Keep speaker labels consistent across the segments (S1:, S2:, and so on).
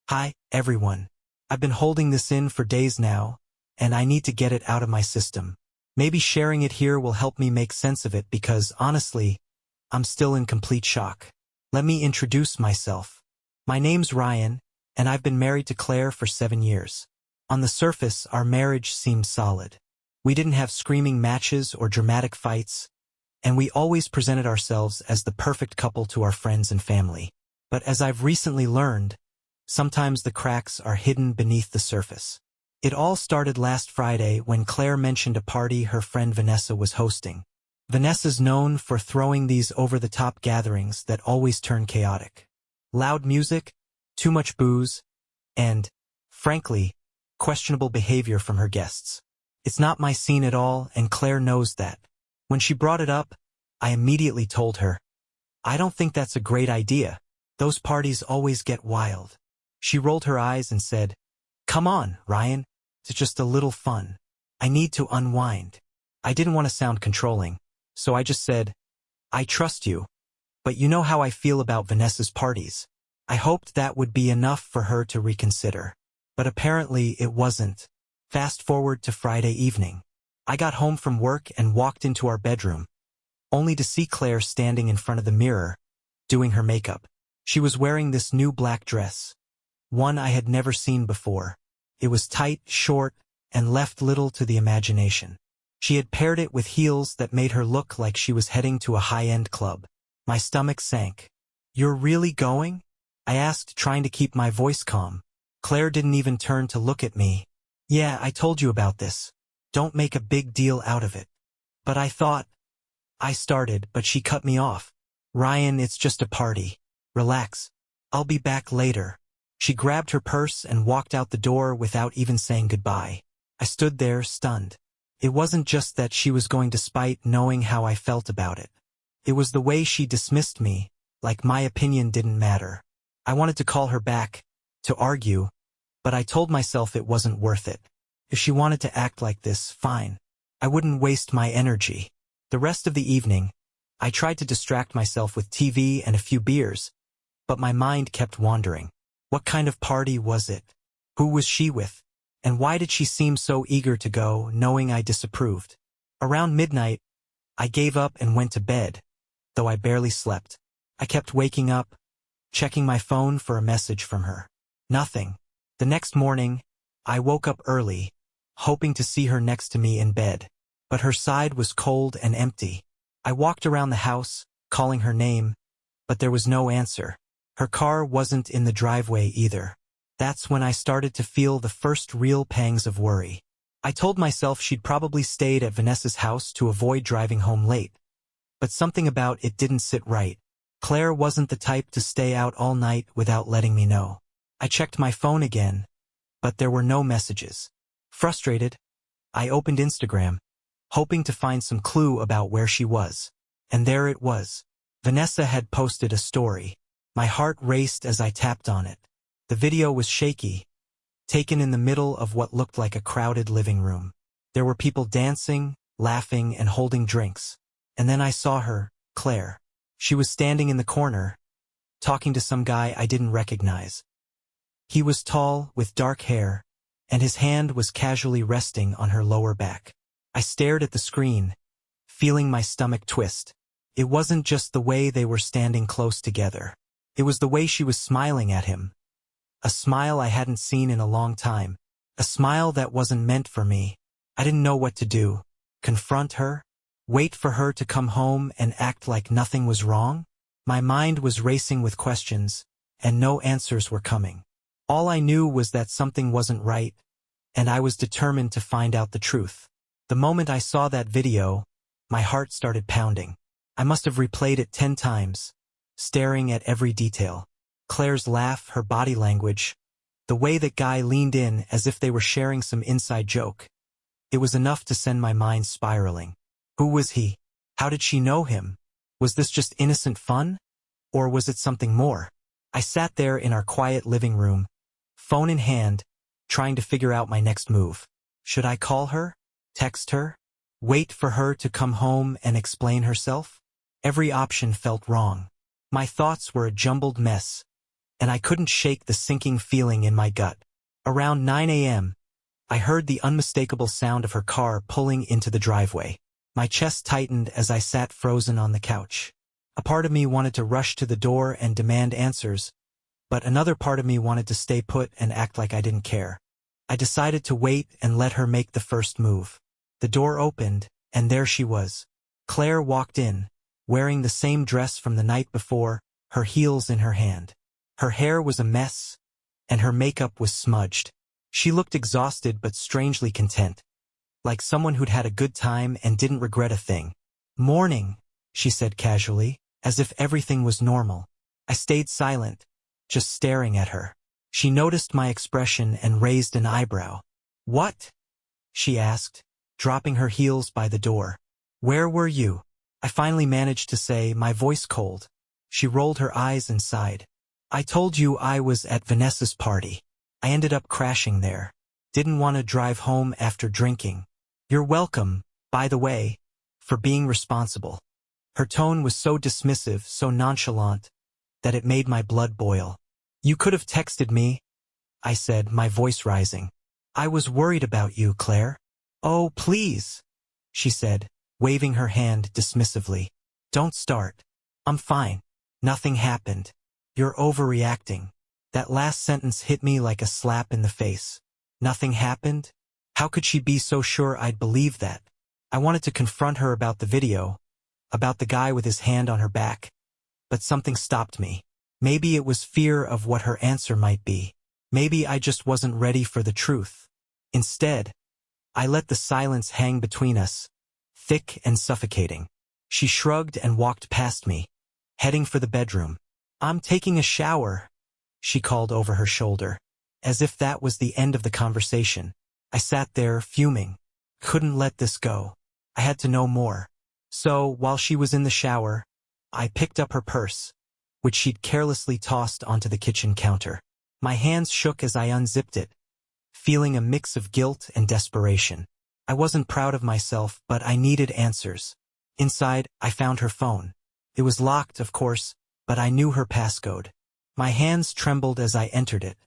S1: Hi, everyone. I've been holding this in for days now, and I need to get it out of my system. Maybe sharing it here will help me make sense of it because, honestly, I'm still in complete shock. Let me introduce myself. My name's Ryan, and I've been married to Claire for 7 years. On the surface, our marriage seemed solid. We didn't have screaming matches or dramatic fights, and we always presented ourselves as the perfect couple to our friends and family. But as I've recently learned, sometimes the cracks are hidden beneath the surface. It all started last Friday when Claire mentioned a party her friend Vanessa was hosting. Vanessa's known for throwing these over-the-top gatherings that always turn chaotic. Loud music, too much booze, and, frankly, questionable behavior from her guests. It's not my scene at all, and Claire knows that. When she brought it up, I immediately told her, "I don't think that's a great idea. Those parties always get wild." She rolled her eyes and said, "Come on, Ryan. It's just a little fun. I need to unwind." I didn't want to sound controlling, so I just said, "I trust you, but you know how I feel about Vanessa's parties." I hoped that would be enough for her to reconsider. But apparently it wasn't. Fast forward to Friday evening. I got home from work and walked into our bedroom, only to see Claire standing in front of the mirror, doing her makeup. She was wearing this new black dress, one I had never seen before. It was tight, short, and left little to the imagination. She had paired it with heels that made her look like she was heading to a high-end club. My stomach sank. "You're really going?" I asked, trying to keep my voice calm. Claire didn't even turn to look at me. "Yeah, I told you about this. Don't make a big deal out of it." "But I thought—" I started, but she cut me off. "Ryan, it's just a party. Relax. I'll be back later." She grabbed her purse and walked out the door without even saying goodbye. I stood there, stunned. It wasn't just that she was going despite knowing how I felt about it. It was the way she dismissed me, like my opinion didn't matter. I wanted to call her back, to argue, but I told myself it wasn't worth it. If she wanted to act like this, fine. I wouldn't waste my energy. The rest of the evening, I tried to distract myself with TV and a few beers, but my mind kept wandering. What kind of party was it? Who was she with? And why did she seem so eager to go, knowing I disapproved? Around midnight, I gave up and went to bed, though I barely slept. I kept waking up, checking my phone for a message from her. Nothing. The next morning, I woke up early, hoping to see her next to me in bed. But her side was cold and empty. I walked around the house, calling her name, but there was no answer. Her car wasn't in the driveway either. That's when I started to feel the first real pangs of worry. I told myself she'd probably stayed at Vanessa's house to avoid driving home late. But something about it didn't sit right. Claire wasn't the type to stay out all night without letting me know. I checked my phone again, but there were no messages. Frustrated, I opened Instagram, hoping to find some clue about where she was. And there it was. Vanessa had posted a story. My heart raced as I tapped on it. The video was shaky, taken in the middle of what looked like a crowded living room. There were people dancing, laughing, and holding drinks. And then I saw her, Claire. She was standing in the corner, talking to some guy I didn't recognize. He was tall, with dark hair, and his hand was casually resting on her lower back. I stared at the screen, feeling my stomach twist. It wasn't just the way they were standing close together. It was the way she was smiling at him. A smile I hadn't seen in a long time. A smile that wasn't meant for me. I didn't know what to do. Confront her? Wait for her to come home and act like nothing was wrong? My mind was racing with questions, and no answers were coming. All I knew was that something wasn't right, and I was determined to find out the truth. The moment I saw that video, my heart started pounding. I must have replayed it 10 times, staring at every detail. Claire's laugh, her body language, the way that guy leaned in as if they were sharing some inside joke. It was enough to send my mind spiraling. Who was he? How did she know him? Was this just innocent fun? Or was it something more? I sat there in our quiet living room, phone in hand, trying to figure out my next move. Should I call her? Text her? Wait for her to come home and explain herself? Every option felt wrong. My thoughts were a jumbled mess, and I couldn't shake the sinking feeling in my gut. Around 9 a.m., I heard the unmistakable sound of her car pulling into the driveway. My chest tightened as I sat frozen on the couch. A part of me wanted to rush to the door and demand answers, but another part of me wanted to stay put and act like I didn't care. I decided to wait and let her make the first move. The door opened, and there she was. Claire walked in, wearing the same dress from the night before, her heels in her hand. Her hair was a mess, and her makeup was smudged. She looked exhausted but strangely content, like someone who'd had a good time and didn't regret a thing. "Morning," she said casually, as if everything was normal. I stayed silent, just staring at her. She noticed my expression and raised an eyebrow. "What?" she asked, dropping her heels by the door. "Where were you?" I finally managed to say, my voice cold. She rolled her eyes and sighed. "I told you I was at Vanessa's party. I ended up crashing there. Didn't want to drive home after drinking. You're welcome, by the way, for being responsible." Her tone was so dismissive, so nonchalant, that it made my blood boil. "You could have texted me," I said, my voice rising. "I was worried about you, Claire." "Oh, please," she said, waving her hand dismissively. "Don't start. I'm fine. Nothing happened. You're overreacting." That last sentence hit me like a slap in the face. Nothing happened? How could she be so sure I'd believe that? I wanted to confront her about the video, about the guy with his hand on her back, but something stopped me. Maybe it was fear of what her answer might be. Maybe I just wasn't ready for the truth. Instead, I let the silence hang between us, thick and suffocating. She shrugged and walked past me, heading for the bedroom. "I'm taking a shower," she called over her shoulder. As if that was the end of the conversation, I sat there, fuming. Couldn't let this go. I had to know more. So, while she was in the shower, I picked up her purse, which she'd carelessly tossed onto the kitchen counter. My hands shook as I unzipped it, feeling a mix of guilt and desperation. I wasn't proud of myself, but I needed answers. Inside, I found her phone. It was locked, of course, but I knew her passcode. My hands trembled as I entered it,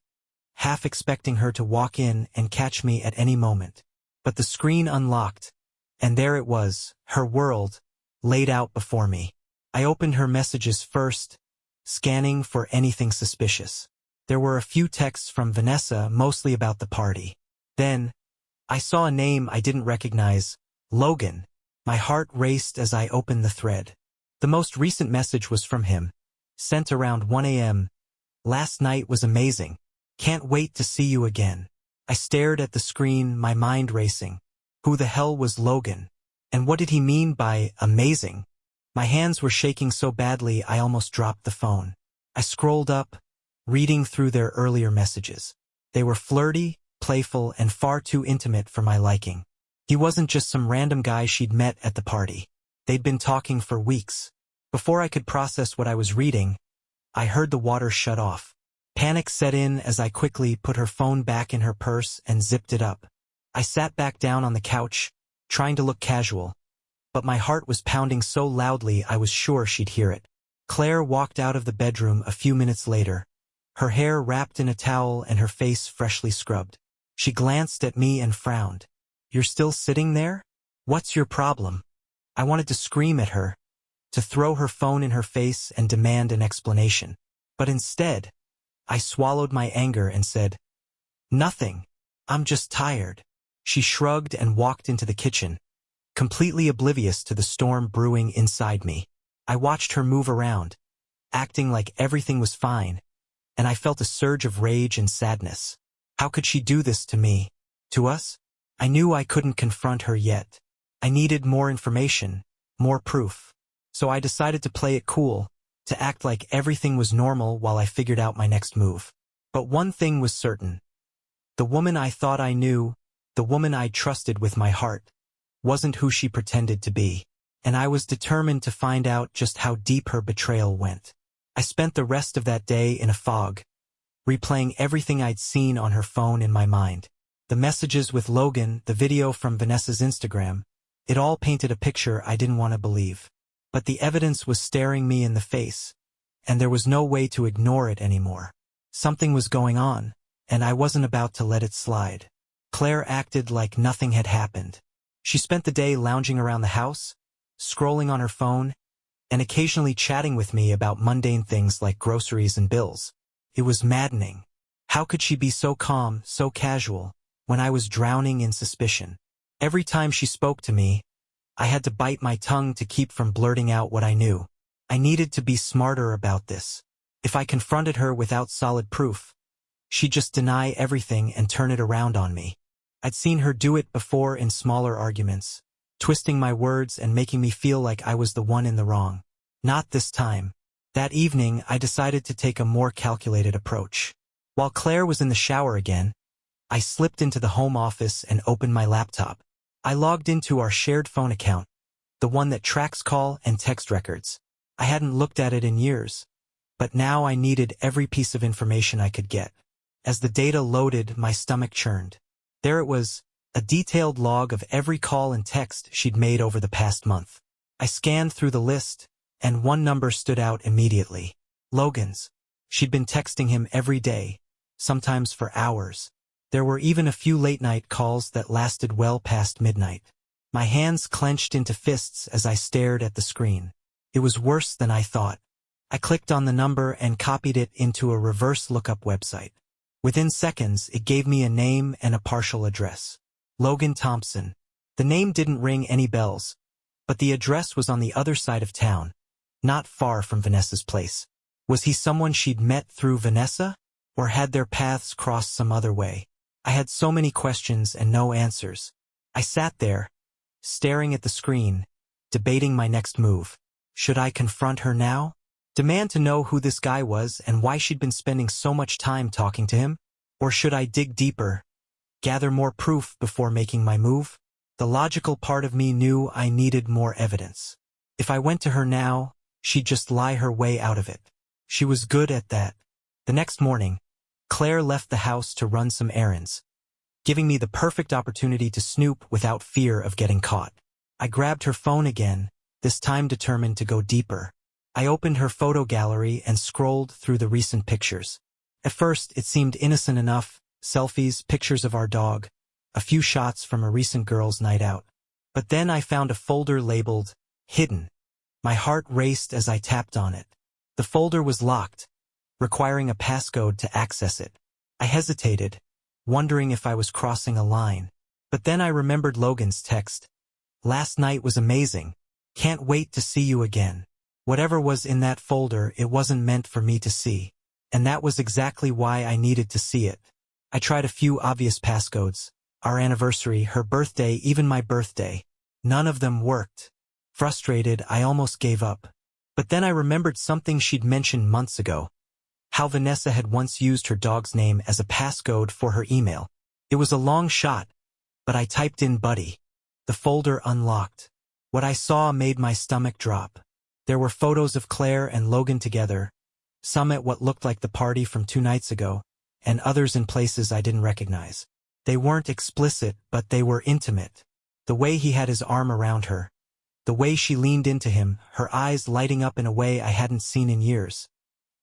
S1: half expecting her to walk in and catch me at any moment. But the screen unlocked, and there it was, her world, laid out before me. I opened her messages first, scanning for anything suspicious. There were a few texts from Vanessa, mostly about the party. Then, I saw a name I didn't recognize, Logan. My heart raced as I opened the thread. The most recent message was from him, sent around 1 a.m. "Last night was amazing. Can't wait to see you again." I stared at the screen, my mind racing. Who the hell was Logan? And what did he mean by amazing? My hands were shaking so badly I almost dropped the phone. I scrolled up, reading through their earlier messages. They were flirty, playful, and far too intimate for my liking. He wasn't just some random guy she'd met at the party. They'd been talking for weeks. Before I could process what I was reading, I heard the water shut off. Panic set in as I quickly put her phone back in her purse and zipped it up. I sat back down on the couch, trying to look casual, but my heart was pounding so loudly I was sure she'd hear it. Claire walked out of the bedroom a few minutes later, her hair wrapped in a towel and her face freshly scrubbed. She glanced at me and frowned. "You're still sitting there? What's your problem?" I wanted to scream at her, to throw her phone in her face and demand an explanation. But instead, I swallowed my anger and said, "Nothing. I'm just tired." She shrugged and walked into the kitchen, completely oblivious to the storm brewing inside me. I watched her move around, acting like everything was fine, and I felt a surge of rage and sadness. How could she do this to me? To us? I knew I couldn't confront her yet. I needed more information, more proof. So I decided to play it cool, to act like everything was normal while I figured out my next move. But one thing was certain. The woman I thought I knew, the woman I trusted with my heart, wasn't who she pretended to be. And I was determined to find out just how deep her betrayal went. I spent the rest of that day in a fog, replaying everything I'd seen on her phone in my mind. The messages with Logan, the video from Vanessa's Instagram, it all painted a picture I didn't want to believe. But the evidence was staring me in the face, and there was no way to ignore it anymore. Something was going on, and I wasn't about to let it slide. Claire acted like nothing had happened. She spent the day lounging around the house, scrolling on her phone, and occasionally chatting with me about mundane things like groceries and bills. It was maddening. How could she be so calm, so casual, when I was drowning in suspicion? Every time she spoke to me, I had to bite my tongue to keep from blurting out what I knew. I needed to be smarter about this. If I confronted her without solid proof, she'd just deny everything and turn it around on me. I'd seen her do it before in smaller arguments, twisting my words and making me feel like I was the one in the wrong. Not this time. That evening, I decided to take a more calculated approach. While Claire was in the shower again, I slipped into the home office and opened my laptop. I logged into our shared phone account, the one that tracks call and text records. I hadn't looked at it in years, but now I needed every piece of information I could get. As the data loaded, my stomach churned. There it was, a detailed log of every call and text she'd made over the past month. I scanned through the list, and one number stood out immediately. Logan's. She'd been texting him every day, sometimes for hours. There were even a few late-night calls that lasted well past midnight. My hands clenched into fists as I stared at the screen. It was worse than I thought. I clicked on the number and copied it into a reverse lookup website. Within seconds, it gave me a name and a partial address. Logan Thompson. The name didn't ring any bells, but the address was on the other side of town, not far from Vanessa's place. Was he someone she'd met through Vanessa, or had their paths crossed some other way? I had so many questions and no answers. I sat there, staring at the screen, debating my next move. Should I confront her now? Demand to know who this guy was and why she'd been spending so much time talking to him? Or should I dig deeper, gather more proof before making my move? The logical part of me knew I needed more evidence. If I went to her now, she'd just lie her way out of it. She was good at that. The next morning, Claire left the house to run some errands, giving me the perfect opportunity to snoop without fear of getting caught. I grabbed her phone again, this time determined to go deeper. I opened her photo gallery and scrolled through the recent pictures. At first, it seemed innocent enough, selfies, pictures of our dog, a few shots from a recent girls' night out. But then I found a folder labeled, Hidden. My heart raced as I tapped on it. The folder was locked, requiring a passcode to access it. I hesitated, wondering if I was crossing a line. But then I remembered Logan's text. Last night was amazing. Can't wait to see you again. Whatever was in that folder, it wasn't meant for me to see. And that was exactly why I needed to see it. I tried a few obvious passcodes. Our anniversary, her birthday, even my birthday. None of them worked. Frustrated, I almost gave up. But then I remembered something she'd mentioned months ago. How Vanessa had once used her dog's name as a passcode for her email. It was a long shot, but I typed in Buddy. The folder unlocked. What I saw made my stomach drop. There were photos of Claire and Logan together, some at what looked like the party from 2 nights ago, and others in places I didn't recognize. They weren't explicit, but they were intimate. The way he had his arm around her, the way she leaned into him, her eyes lighting up in a way I hadn't seen in years.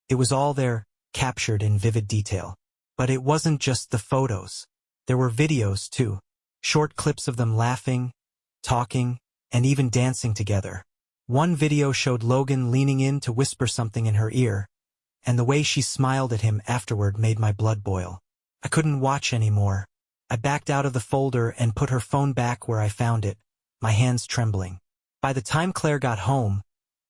S1: It was all there, captured in vivid detail. But it wasn't just the photos. There were videos, too. Short clips of them laughing, talking, and even dancing together. One video showed Logan leaning in to whisper something in her ear, and the way she smiled at him afterward made my blood boil. I couldn't watch anymore. I backed out of the folder and put her phone back where I found it, my hands trembling. By the time Claire got home,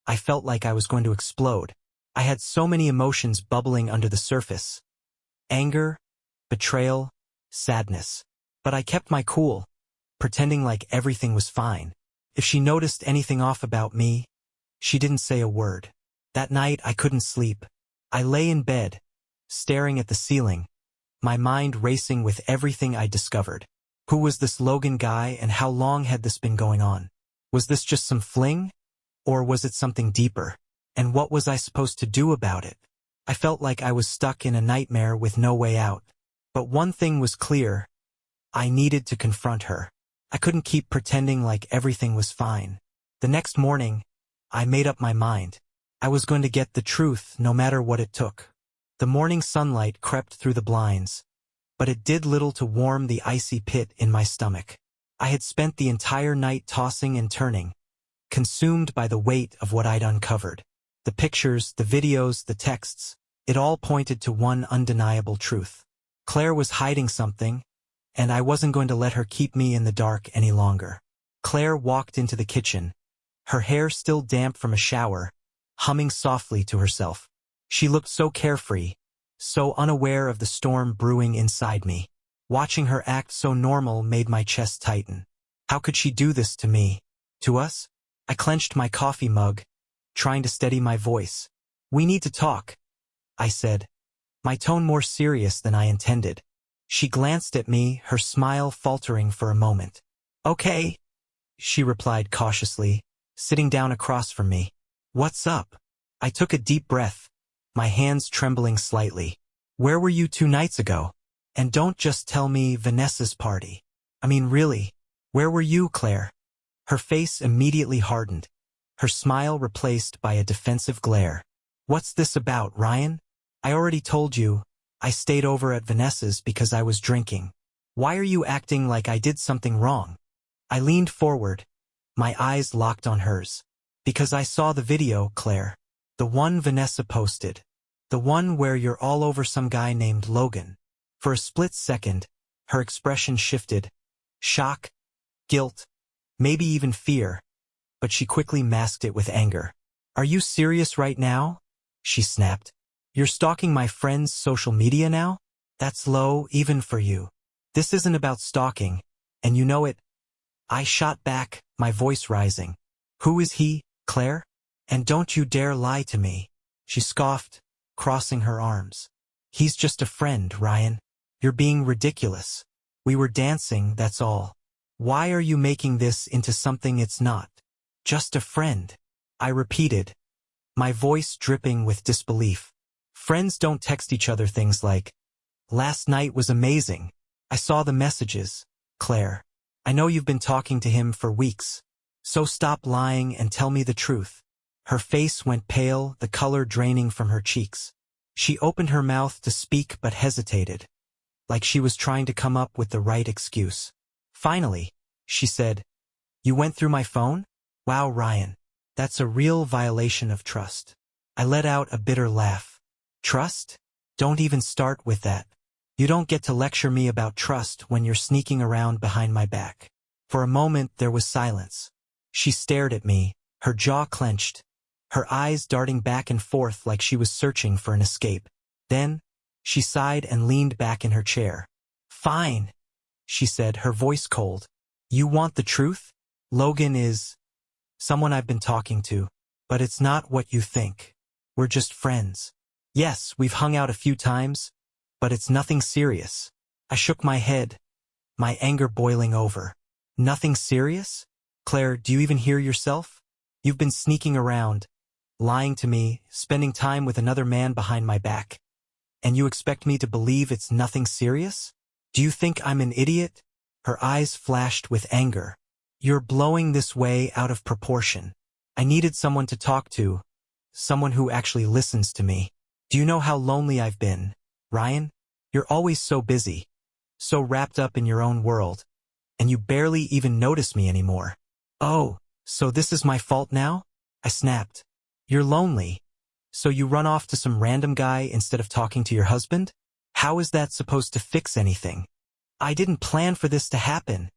S1: I felt like I was going to explode. I had so many emotions bubbling under the surface. Anger, betrayal, sadness. But I kept my cool, pretending like everything was fine. If she noticed anything off about me, she didn't say a word. That night I couldn't sleep. I lay in bed, staring at the ceiling, my mind racing with everything I discovered. Who was this Logan guy and how long had this been going on? Was this just some fling? Or was it something deeper? And what was I supposed to do about it? I felt like I was stuck in a nightmare with no way out. But one thing was clear. I needed to confront her. I couldn't keep pretending like everything was fine. The next morning, I made up my mind. I was going to get the truth no matter what it took. The morning sunlight crept through the blinds, but it did little to warm the icy pit in my stomach. I had spent the entire night tossing and turning, consumed by the weight of what I'd uncovered. The pictures, the videos, the texts, it all pointed to one undeniable truth. Claire was hiding something, and I wasn't going to let her keep me in the dark any longer. Claire walked into the kitchen, her hair still damp from a shower, humming softly to herself. She looked so carefree, so unaware of the storm brewing inside me. Watching her act so normal made my chest tighten. How could she do this to me? To us? I clenched my coffee mug, trying to steady my voice. "We need to talk," I said, my tone more serious than I intended. She glanced at me, her smile faltering for a moment. "Okay," she replied cautiously, sitting down across from me. "What's up?" I took a deep breath, my hands trembling slightly. "Where were you 2 nights ago? And don't just tell me Vanessa's party. I mean, really, where were you, Claire?" Her face immediately hardened, her smile replaced by a defensive glare. "What's this about, Ryan? I already told you, I stayed over at Vanessa's because I was drinking. Why are you acting like I did something wrong?" I leaned forward, my eyes locked on hers. "Because I saw the video, Claire. The one Vanessa posted. The one where you're all over some guy named Logan." For a split second, her expression shifted. Shock, guilt, maybe even fear, but she quickly masked it with anger. "Are you serious right now?" she snapped. "You're stalking my friend's social media now? That's low, even for you. This isn't about stalking, and you know it." I shot back, my voice rising. "Who is he, Claire? And don't you dare lie to me." She scoffed, crossing her arms. "He's just a friend, Ryan. You're being ridiculous. We were dancing, that's all. Why are you making this into something it's not? Just a friend," I repeated, my voice dripping with disbelief. "Friends don't text each other things like, 'Last night was amazing. I saw the messages, Claire. I know you've been talking to him for weeks. So stop lying and tell me the truth.'" Her face went pale, the color draining from her cheeks. She opened her mouth to speak but hesitated, like she was trying to come up with the right excuse. Finally, she said, "You went through my phone? Wow, Ryan. That's a real violation of trust." I let out a bitter laugh. "Trust? Don't even start with that. You don't get to lecture me about trust when you're sneaking around behind my back." For a moment there was silence. She stared at me, her jaw clenched, her eyes darting back and forth like she was searching for an escape. Then, she sighed and leaned back in her chair. "Fine," she said, her voice cold. "You want the truth? Logan is someone I've been talking to, but it's not what you think. We're just friends. Yes, we've hung out a few times, but it's nothing serious." I shook my head, my anger boiling over. "Nothing serious? Claire, do you even hear yourself? You've been sneaking around, lying to me, spending time with another man behind my back. And you expect me to believe it's nothing serious? Do you think I'm an idiot?" Her eyes flashed with anger. "You're blowing this way out of proportion. I needed someone to talk to, someone who actually listens to me. Do you know how lonely I've been, Ryan? You're always so busy, so wrapped up in your own world, and you barely even notice me anymore." "Oh, so this is my fault now?" I snapped. "You're lonely, so you run off to some random guy instead of talking to your husband? How is that supposed to fix anything? I didn't plan for this to happen,"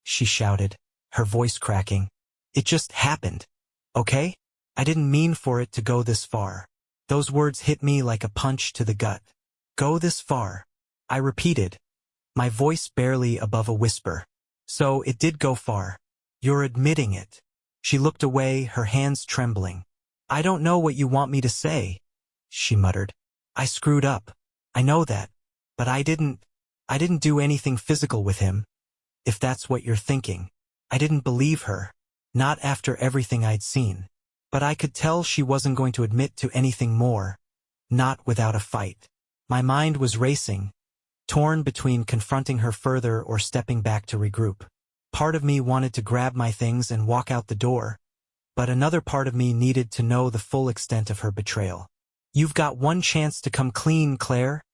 S1: she shouted, her voice cracking. "It just happened, okay? I didn't mean for it to go this far." Those words hit me like a punch to the gut. "Go this far," I repeated, my voice barely above a whisper. "So it did go far. You're admitting it." She looked away, her hands trembling. "I don't know what you want me to say," she muttered. "I screwed up. I know that. But I didn't do anything physical with him, if that's what you're thinking." I didn't believe her, not after everything I'd seen. But I could tell she wasn't going to admit to anything more, not without a fight. My mind was racing, torn between confronting her further or stepping back to regroup. Part of me wanted to grab my things and walk out the door, but another part of me needed to know the full extent of her betrayal. You've got one chance to come clean, Claire,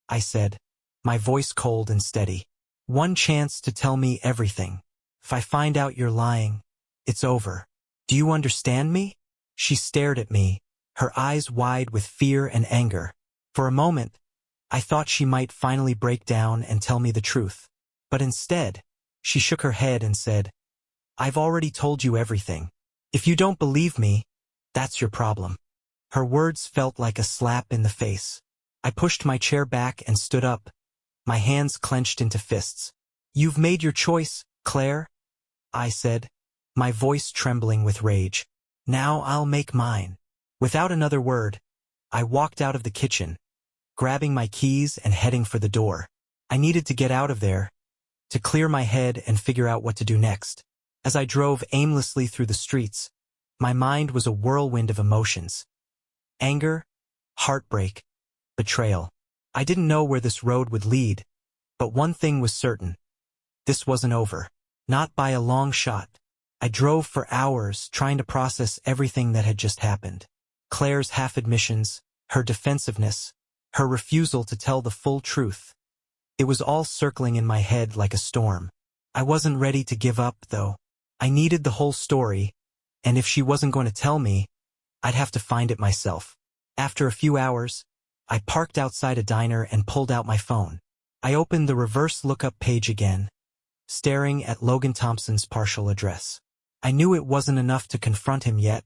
S1: I said, my voice cold and steady. One chance to tell me everything. If I find out you're lying, it's over. Do you understand me? She stared at me, her eyes wide with fear and anger. For a moment, I thought she might finally break down and tell me the truth. But instead, she shook her head and said, I've already told you everything. If you don't believe me, that's your problem. Her words felt like a slap in the face. I pushed my chair back and stood up, my hands clenched into fists. You've made your choice, Claire, I said, my voice trembling with rage. Now I'll make mine. Without another word, I walked out of the kitchen, grabbing my keys and heading for the door. I needed to get out of there, to clear my head and figure out what to do next. As I drove aimlessly through the streets, my mind was a whirlwind of emotions. Anger, heartbreak, betrayal. I didn't know where this road would lead, but one thing was certain. This wasn't over. Not by a long shot. I drove for hours trying to process everything that had just happened. Claire's half-admissions, her defensiveness, her refusal to tell the full truth. It was all circling in my head like a storm. I wasn't ready to give up, though. I needed the whole story, and if she wasn't going to tell me, I'd have to find it myself. After a few hours, I parked outside a diner and pulled out my phone. I opened the reverse lookup page again, staring at Logan Thompson's partial address. I knew it wasn't enough to confront him yet,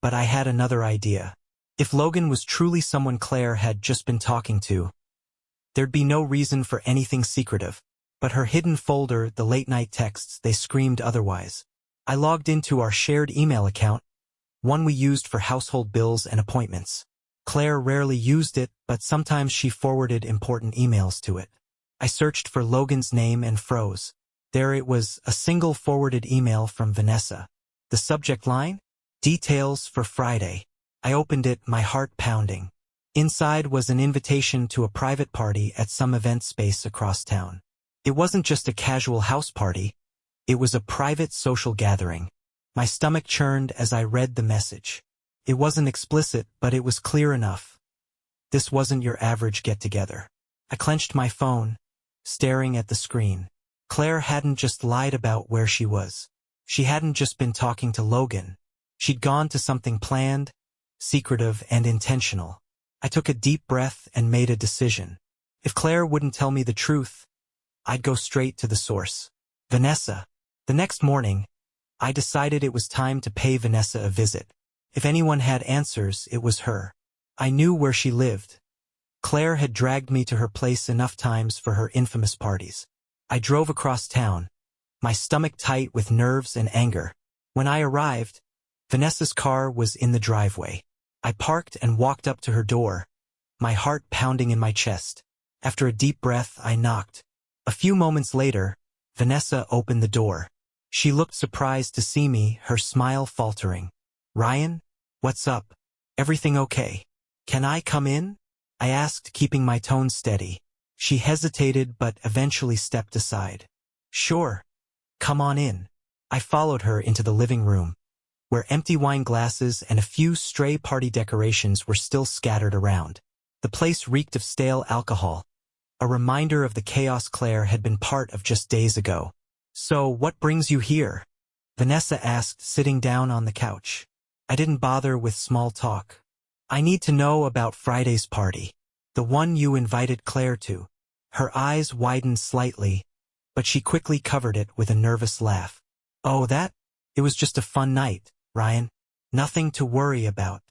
S1: but I had another idea. If Logan was truly someone Claire had just been talking to, there'd be no reason for anything secretive. But her hidden folder, the late-night texts, they screamed otherwise. I logged into our shared email account, one we used for household bills and appointments. Claire rarely used it, but sometimes she forwarded important emails to it. I searched for Logan's name and froze. There it was, a single forwarded email from Vanessa. The subject line? Details for Friday. I opened it, my heart pounding. Inside was an invitation to a private party at some event space across town. It wasn't just a casual house party. It was a private social gathering. My stomach churned as I read the message. It wasn't explicit, but it was clear enough. This wasn't your average get-together. I clenched my phone, staring at the screen. Claire hadn't just lied about where she was. She hadn't just been talking to Logan. She'd gone to something planned, secretive, and intentional. I took a deep breath and made a decision. If Claire wouldn't tell me the truth, I'd go straight to the source. Vanessa. The next morning, I decided it was time to pay Vanessa a visit. If anyone had answers, it was her. I knew where she lived. Claire had dragged me to her place enough times for her infamous parties. I drove across town, my stomach tight with nerves and anger. When I arrived, Vanessa's car was in the driveway. I parked and walked up to her door, my heart pounding in my chest. After a deep breath, I knocked. A few moments later, Vanessa opened the door. She looked surprised to see me, her smile faltering. Ryan? What's up? Everything okay? Can I come in? I asked, keeping my tone steady. She hesitated but eventually stepped aside. Sure. Come on in. I followed her into the living room, where empty wine glasses and a few stray party decorations were still scattered around. The place reeked of stale alcohol, a reminder of the chaos Claire had been part of just days ago. So, what brings you here? Vanessa asked, sitting down on the couch. I didn't bother with small talk. I need to know about Friday's party. The one you invited Claire to. Her eyes widened slightly, but she quickly covered it with a nervous laugh. Oh, that? It was just a fun night, Ryan. Nothing to worry about.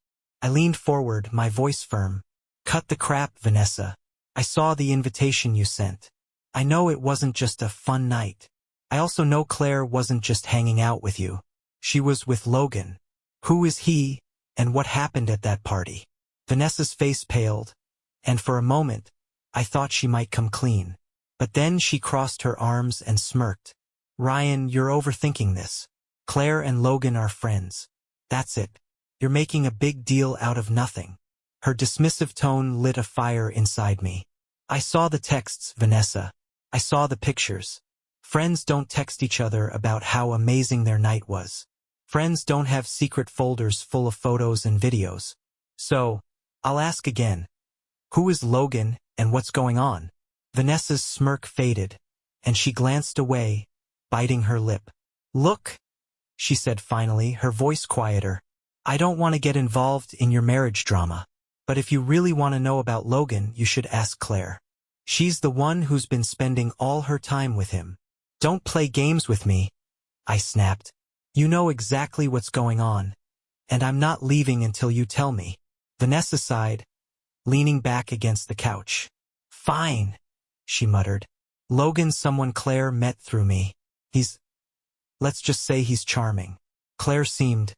S1: I leaned forward, my voice firm. Cut the crap, Vanessa. I saw the invitation you sent. I know it wasn't just a fun night. I also know Claire wasn't just hanging out with you. She was with Logan. Who is he, and what happened at that party? Vanessa's face paled, and for a moment, I thought she might come clean. But then she crossed her arms and smirked. Ryan, you're overthinking this. Claire and Logan are friends. That's it. You're making a big deal out of nothing. Her dismissive tone lit a fire inside me. I saw the texts, Vanessa. I saw the pictures. Friends don't text each other about how amazing their night was. Friends don't have secret folders full of photos and videos. So, I'll ask again. Who is Logan, and what's going on? Vanessa's smirk faded, and she glanced away, biting her lip. Look, she said finally, her voice quieter. I don't want to get involved in your marriage drama. But if you really want to know about Logan, you should ask Claire. She's the one who's been spending all her time with him. Don't play games with me, I snapped. You know exactly what's going on, and I'm not leaving until you tell me. Vanessa sighed, leaning back against the couch. Fine, she muttered. Logan's someone Claire met through me. Let's just say he's charming. Claire seemed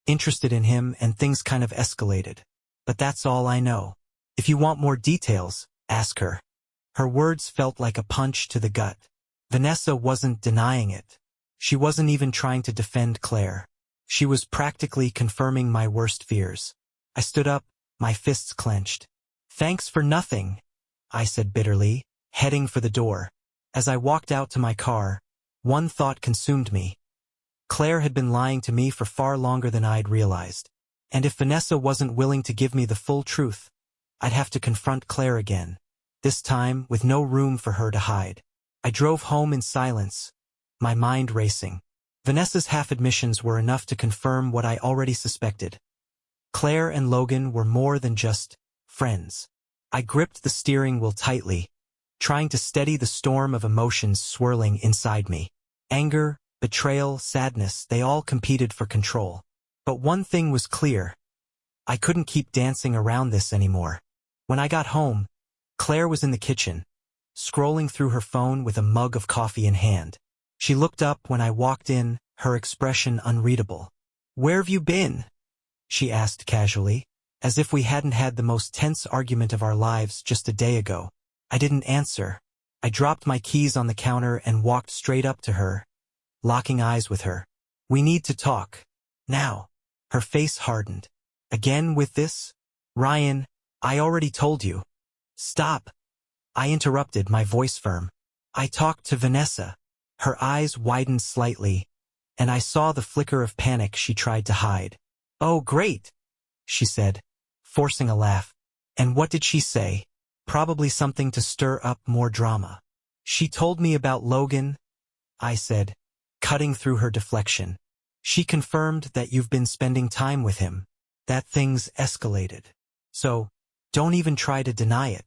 S1: interested in him and things kind of escalated. But that's all I know. If you want more details, ask her. Her words felt like a punch to the gut. Vanessa wasn't denying it. She wasn't even trying to defend Claire. She was practically confirming my worst fears. I stood up, my fists clenched. Thanks for nothing, I said bitterly, heading for the door. As I walked out to my car, one thought consumed me. Claire had been lying to me for far longer than I'd realized. And if Vanessa wasn't willing to give me the full truth, I'd have to confront Claire again, this time with no room for her to hide. I drove home in silence, my mind racing. Vanessa's half-admissions were enough to confirm what I already suspected. Claire and Logan were more than just friends. I gripped the steering wheel tightly, trying to steady the storm of emotions swirling inside me. Anger, betrayal, sadness, they all competed for control. But one thing was clear. I couldn't keep dancing around this anymore. When I got home, Claire was in the kitchen, scrolling through her phone with a mug of coffee in hand. She looked up when I walked in, her expression unreadable. Where've you been? She asked casually, as if we hadn't had the most tense argument of our lives just a day ago. I didn't answer. I dropped my keys on the counter and walked straight up to her, locking eyes with her. We need to talk. Now. Her face hardened. Again with this? Ryan, I already told you. Stop. I interrupted, my voice firm. I talked to Vanessa. Her eyes widened slightly, and I saw the flicker of panic she tried to hide. Oh, great, she said, forcing a laugh. And what did she say? Probably something to stir up more drama. She told me about Logan, I said, cutting through her deflection. She confirmed that you've been spending time with him, that things escalated. So, don't even try to deny it.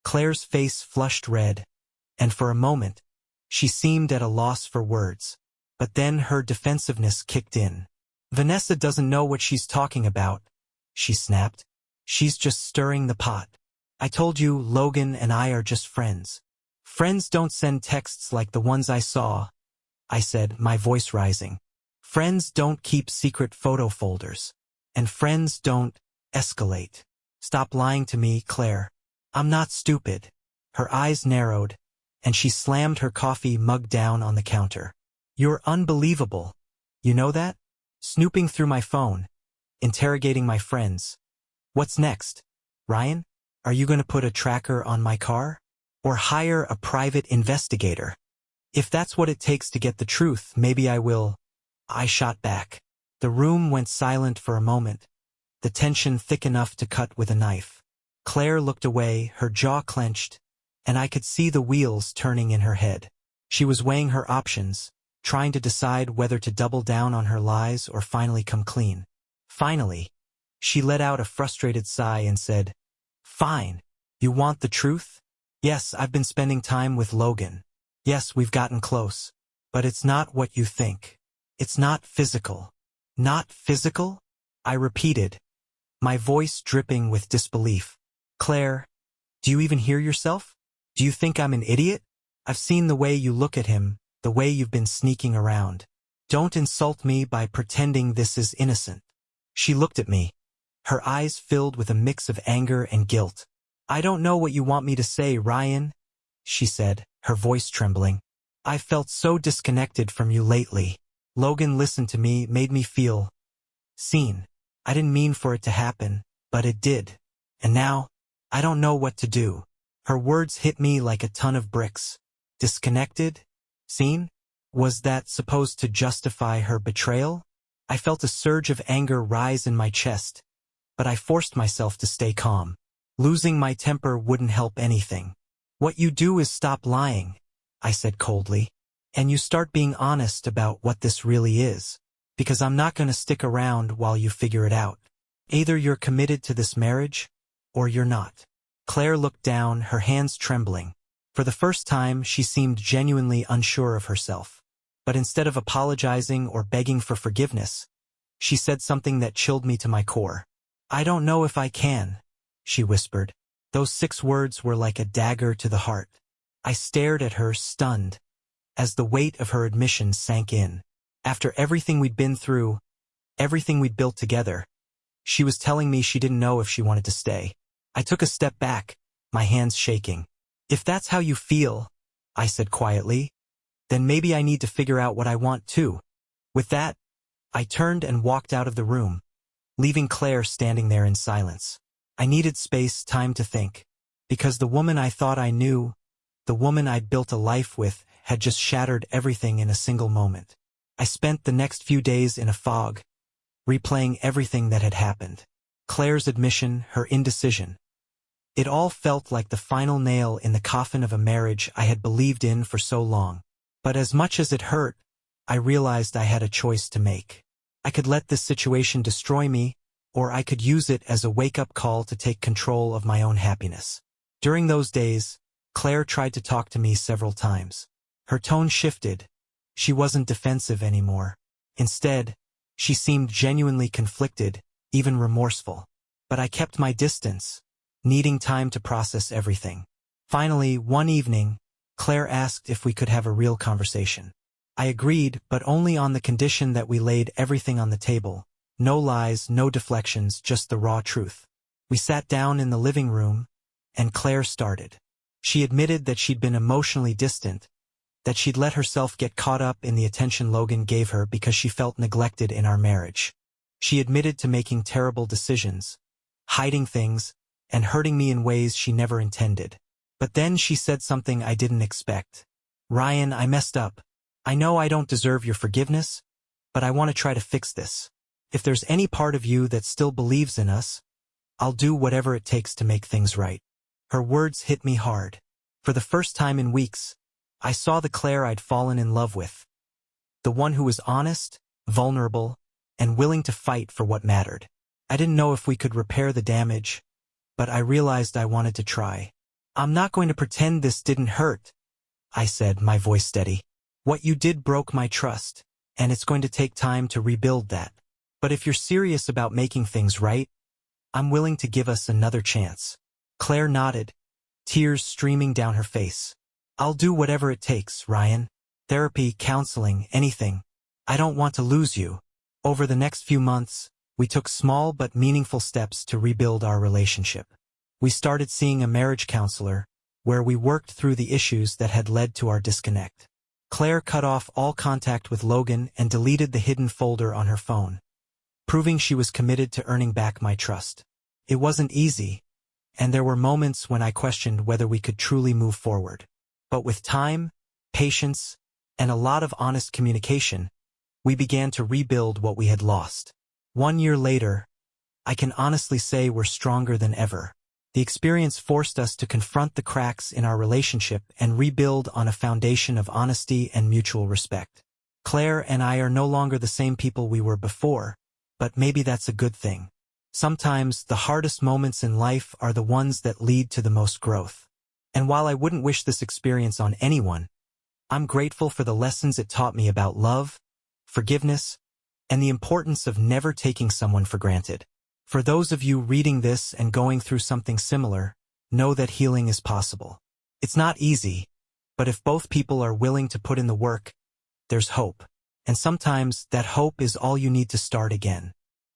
S1: Claire's face flushed red, and for a moment, she seemed at a loss for words. But then her defensiveness kicked in. Vanessa doesn't know what she's talking about, she snapped. She's just stirring the pot. I told you Logan and I are just friends. Friends don't send texts like the ones I saw, I said, my voice rising. Friends don't keep secret photo folders. And friends don't escalate. Stop lying to me, Claire. I'm not stupid. Her eyes narrowed, and she slammed her coffee mug down on the counter. You're unbelievable. You know that? Snooping through my phone, interrogating my friends. What's next? Ryan? Are you going to put a tracker on my car? Or hire a private investigator? If that's what it takes to get the truth, maybe I will. I shot back. The room went silent for a moment, the tension thick enough to cut with a knife. Claire looked away, her jaw clenched, and I could see the wheels turning in her head. She was weighing her options, trying to decide whether to double down on her lies or finally come clean. Finally, she let out a frustrated sigh and said, Fine. You want the truth? Yes, I've been spending time with Logan. Yes, we've gotten close. But it's not what you think. It's not physical. Not physical? I repeated, my voice dripping with disbelief. Claire, do you even hear yourself? Do you think I'm an idiot? I've seen the way you look at him, the way you've been sneaking around. Don't insult me by pretending this is innocent. She looked at me, her eyes filled with a mix of anger and guilt. I don't know what you want me to say, Ryan, she said, her voice trembling. I've felt so disconnected from you lately. Logan listened to me, made me feel seen. I didn't mean for it to happen, but it did. And now, I don't know what to do. Her words hit me like a ton of bricks. Disconnected? Seen? Was that supposed to justify her betrayal? I felt a surge of anger rise in my chest, but I forced myself to stay calm. Losing my temper wouldn't help anything. What you do is stop lying, I said coldly, and you start being honest about what this really is, because I'm not going to stick around while you figure it out. Either you're committed to this marriage, or you're not. Claire looked down, her hands trembling. For the first time, she seemed genuinely unsure of herself. But instead of apologizing or begging for forgiveness, she said something that chilled me to my core. "I don't know if I can," she whispered. Those 6 words were like a dagger to the heart. I stared at her, stunned, as the weight of her admission sank in. After everything we'd been through, everything we'd built together, she was telling me she didn't know if she wanted to stay. I took a step back, my hands shaking. "If that's how you feel," I said quietly, "then maybe I need to figure out what I want too." With that, I turned and walked out of the room, leaving Claire standing there in silence. I needed space, time to think, because the woman I thought I knew, the woman I'd built a life with, had just shattered everything in a single moment. I spent the next few days in a fog, replaying everything that had happened. Claire's admission, her indecision. It all felt like the final nail in the coffin of a marriage I had believed in for so long. But as much as it hurt, I realized I had a choice to make. I could let this situation destroy me, or I could use it as a wake-up call to take control of my own happiness. During those days, Claire tried to talk to me several times. Her tone shifted. She wasn't defensive anymore. Instead, she seemed genuinely conflicted, even remorseful. But I kept my distance, needing time to process everything. Finally, one evening, Claire asked if we could have a real conversation. I agreed, but only on the condition that we laid everything on the table. No lies, no deflections, just the raw truth. We sat down in the living room, and Claire started. She admitted that she'd been emotionally distant, that she'd let herself get caught up in the attention Logan gave her because she felt neglected in our marriage. She admitted to making terrible decisions, hiding things, and hurting me in ways she never intended. But then she said something I didn't expect. "Ryan, I messed up. I know I don't deserve your forgiveness, but I want to try to fix this. If there's any part of you that still believes in us, I'll do whatever it takes to make things right." Her words hit me hard. For the first time in weeks, I saw the Claire I'd fallen in love with. The one who was honest, vulnerable, and willing to fight for what mattered. I didn't know if we could repair the damage, but I realized I wanted to try. "I'm not going to pretend this didn't hurt," I said, my voice steady. "What you did broke my trust, and it's going to take time to rebuild that. But if you're serious about making things right, I'm willing to give us another chance." Claire nodded, tears streaming down her face. "I'll do whatever it takes, Ryan. Therapy, counseling, anything. I don't want to lose you." Over the next few months, we took small but meaningful steps to rebuild our relationship. We started seeing a marriage counselor, where we worked through the issues that had led to our disconnect. Claire cut off all contact with Logan and deleted the hidden folder on her phone, proving she was committed to earning back my trust. It wasn't easy, and there were moments when I questioned whether we could truly move forward. But with time, patience, and a lot of honest communication, we began to rebuild what we had lost. 1 year later, I can honestly say we're stronger than ever. The experience forced us to confront the cracks in our relationship and rebuild on a foundation of honesty and mutual respect. Claire and I are no longer the same people we were before, but maybe that's a good thing. Sometimes the hardest moments in life are the ones that lead to the most growth. And while I wouldn't wish this experience on anyone, I'm grateful for the lessons it taught me about love, forgiveness, and the importance of never taking someone for granted. For those of you reading this and going through something similar, know that healing is possible. It's not easy, but if both people are willing to put in the work, there's hope. And sometimes that hope is all you need to start again.